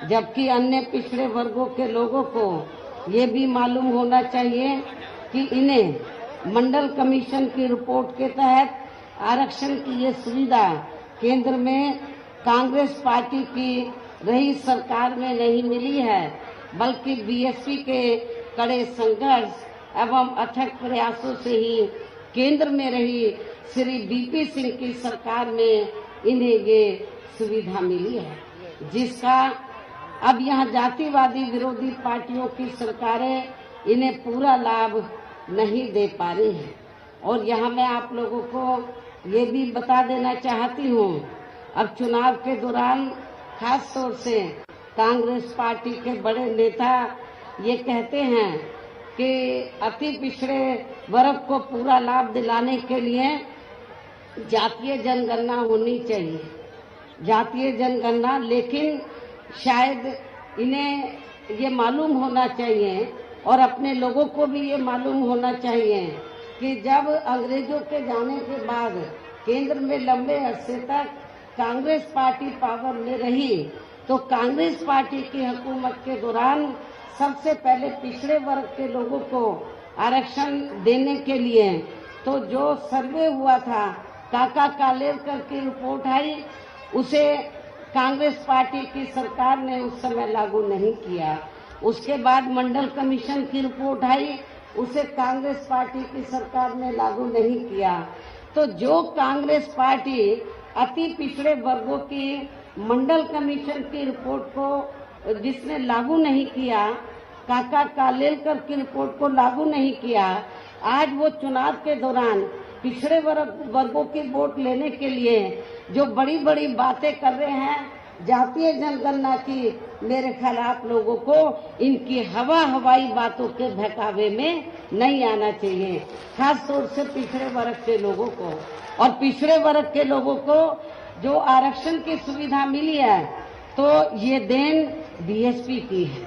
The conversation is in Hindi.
जबकि अन्य पिछड़े वर्गों के लोगों को ये भी मालूम होना चाहिए कि इन्हें मंडल कमीशन की रिपोर्ट के तहत आरक्षण की ये सुविधा केंद्र में कांग्रेस पार्टी की रही सरकार में नहीं मिली है, बल्कि बीएसपी के कड़े संघर्ष एवं अथक प्रयासों से ही केंद्र में रही श्री बीपी सिंह की सरकार में इन्हें ये सुविधा मिली है, जिसका अब यहाँ जातिवादी विरोधी पार्टियों की सरकारें इन्हें पूरा लाभ नहीं दे पा रही हैं। और यहाँ मैं आप लोगों को ये भी बता देना चाहती हूँ, अब चुनाव के दौरान खास तौर से कांग्रेस पार्टी के बड़े नेता ये कहते हैं कि अति पिछड़े वर्ग को पूरा लाभ दिलाने के लिए जातीय जनगणना होनी चाहिए, जातीय जनगणना। लेकिन शायद इन्हें ये मालूम होना चाहिए और अपने लोगों को भी ये मालूम होना चाहिए कि जब अंग्रेजों के जाने के बाद केंद्र में लंबे अरसे तक कांग्रेस पार्टी पावर में रही, तो कांग्रेस पार्टी की हुकूमत के दौरान सबसे पहले पिछड़े वर्ग के लोगों को आरक्षण देने के लिए तो जो सर्वे हुआ था, काका कालेलकर की रिपोर्ट आई, उसे कांग्रेस पार्टी की सरकार ने उस समय लागू नहीं किया। उसके बाद मंडल कमीशन की रिपोर्ट आई, उसे कांग्रेस पार्टी की सरकार ने लागू नहीं किया। तो जो कांग्रेस पार्टी अति पिछड़े वर्गों की मंडल कमीशन की रिपोर्ट को जिसने लागू नहीं किया, काका कालेलकर की रिपोर्ट को लागू नहीं किया, आज वो चुनाव के दौरान पिछड़े वर्गों की वोट लेने के लिए जो बड़ी बड़ी बातें कर रहे हैं जातीय जनगणना की, मेरे ख्याल आप लोगों को इनकी हवाई बातों के बहकावे में नहीं आना चाहिए, खास तौर से पिछड़े वर्ग के लोगों को। और पिछड़े वर्ग के लोगों को जो आरक्षण की सुविधा मिली है, तो ये देन बीएसपी की है।